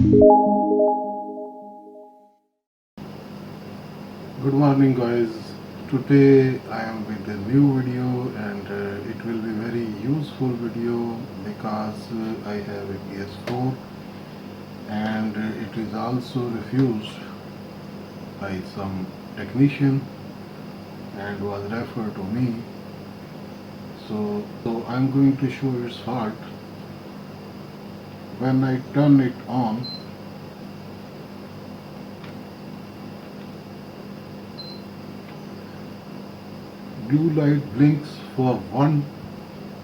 Good morning guys. Today I am with a new video and it will be very useful video because I have a PS4 and it is also refused by some technician and was referred to me. So I'm going to show its fault. When I turn it on, blue light blinks for 1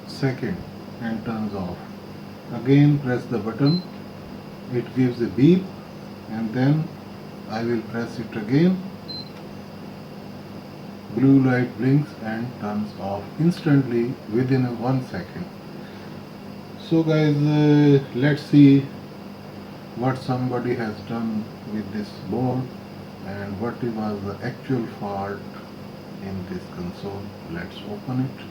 second and turns off. Again press the button, it gives a beep, and then I will press it again. Blue light blinks and turns off instantly within 1 second. So guys, let's see what somebody has done with this board and what was the actual fault in this console. Let's open it.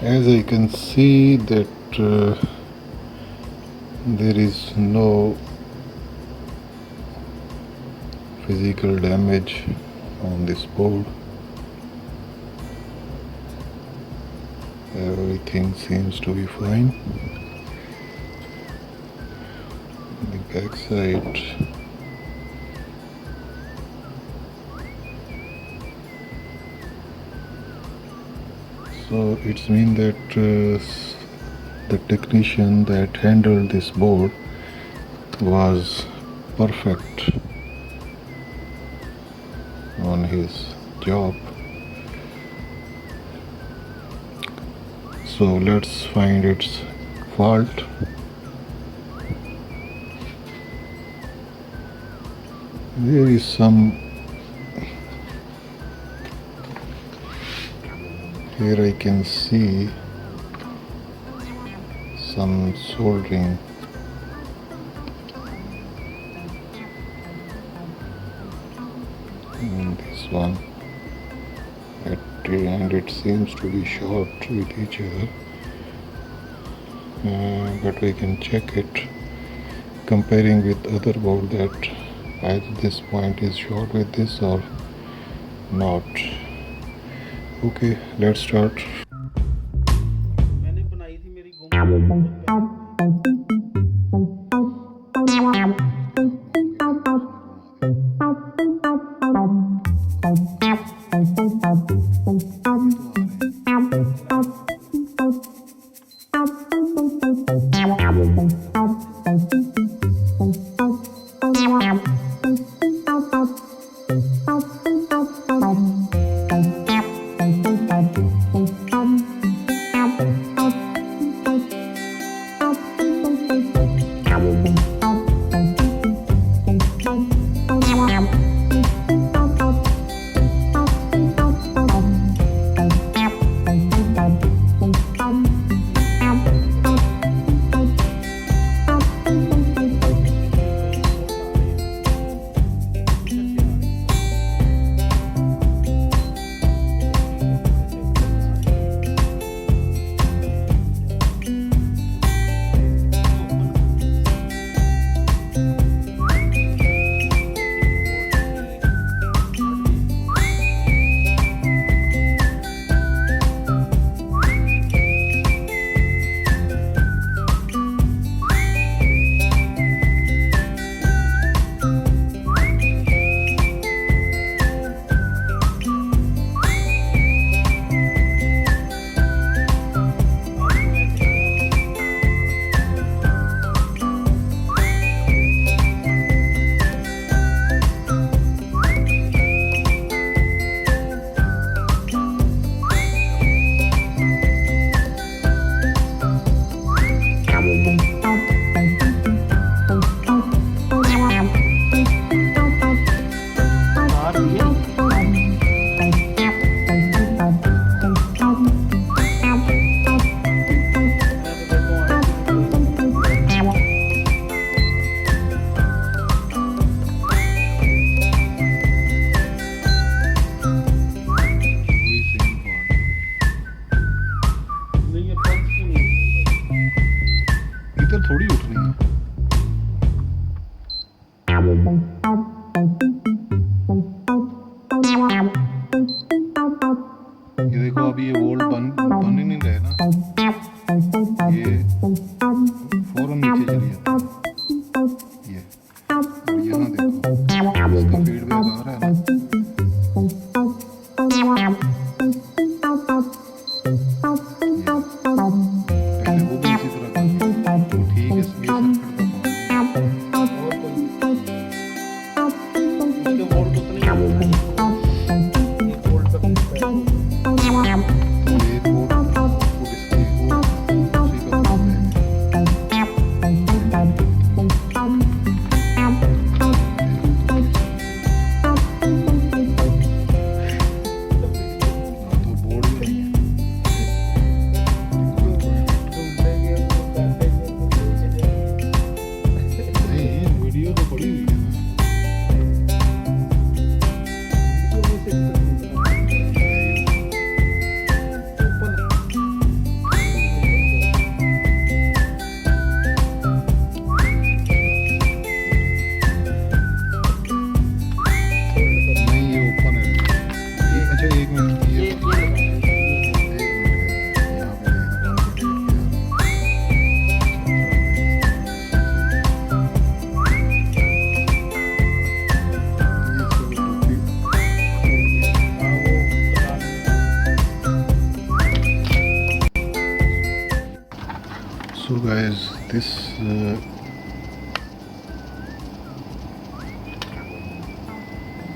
As I can see that there is no physical damage on this board. Everything seems to be fine. The back side, so it's mean that the technician that handled this board was perfect on his job. So let's find its fault. There is some, here I can see some soldering. And this one, and it seems to be short with each other, but we can check it comparing with other board that either this point is short with this or not. Okay, let's start. मैंने बनाई थी मेरी गुम ये देखो अभी ये volt बन ही नहीं रहे ना, ये फौरन नीचे चली जाता है ये। और यहाँ देखो इसका फीडबैक आ रहा है ना, पहले वो भी इसी तरह था। तो ठीक है, ये सर्किट का और कोई उसके वोल्ट उतने ही होते हैं। एक वोल्ट का फीडबैक ये वोल्ट आउटपुट इसकी वो उसी का फीडबैक है। तो बोर्ड भी नहीं है, नहीं वीडियो तो पड़ी हुई है ना। नहीं ये ओपन है। अच्छा एक मिनट, ये एक मिनट यहाँ पे So guys, this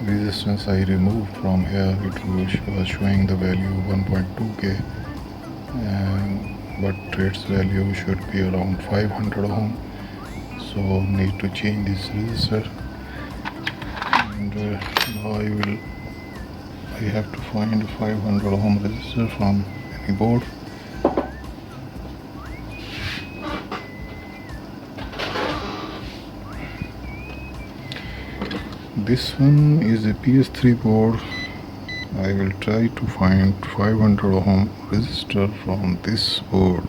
resistance I removed from here. It was showing the value 1.2k, but its value should be around 500 ohm. So need to change this resistor, and now I have to find a 500 ohm resistor from any board. This one is a PS3 board. I will try to find 500 ohm resistor from this board.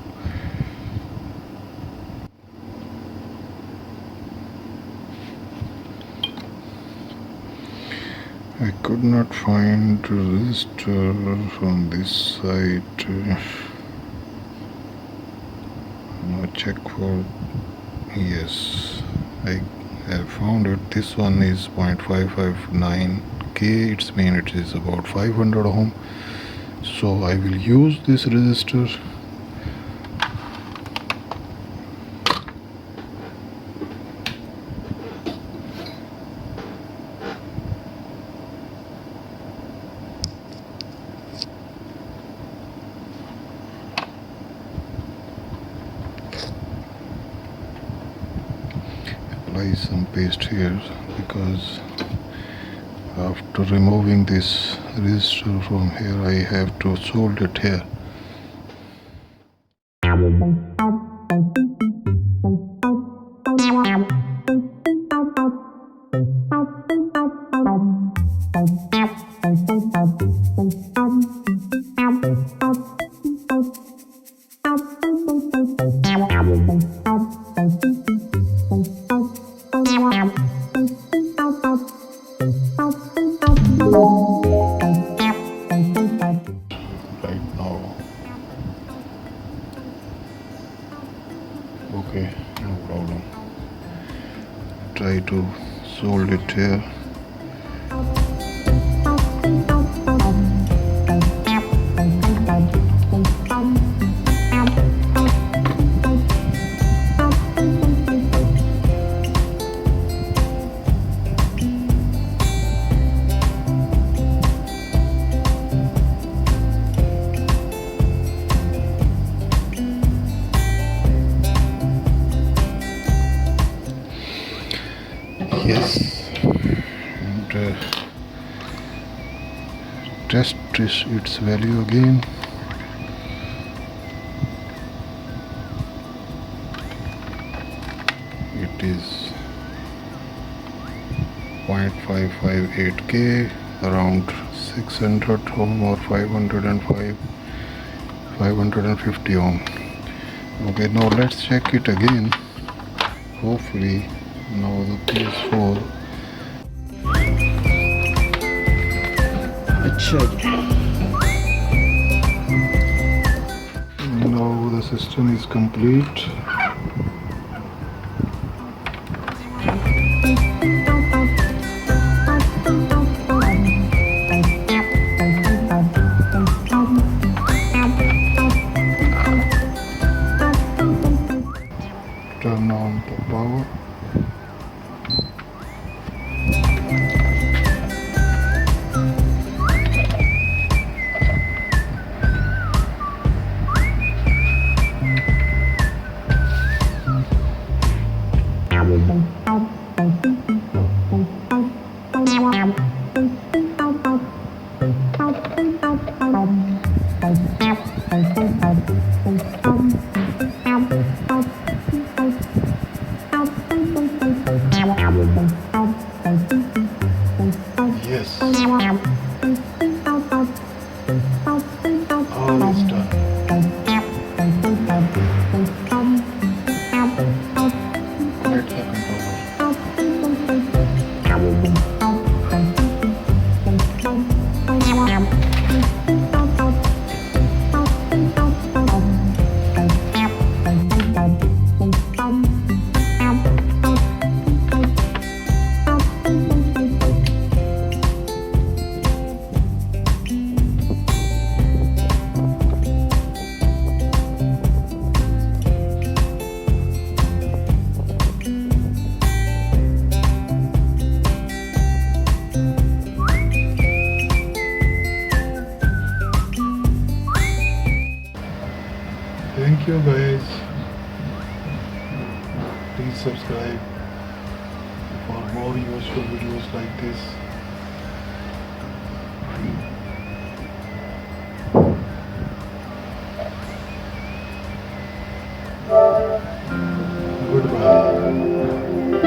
I could not find resistor from this side. Now check for, yes, I have found it. This one is 0.559k. It's mean it is about 500 ohm. So I will use this resistor. Apply some paste here, because after removing this resistor from here I have to solder it here. Right now. Okay, no problem. Try to solder it here. Yes, and test its value again. It is 0.558k, around 600 ohm or 550 ohm. Okay, now let's check it again. Hopefully now the PS4. Şöyle. Now the system is complete. Turn on the power. Yes, all is done. Let the controller. Thank you guys. Please subscribe for more useful videos like this. Goodbye.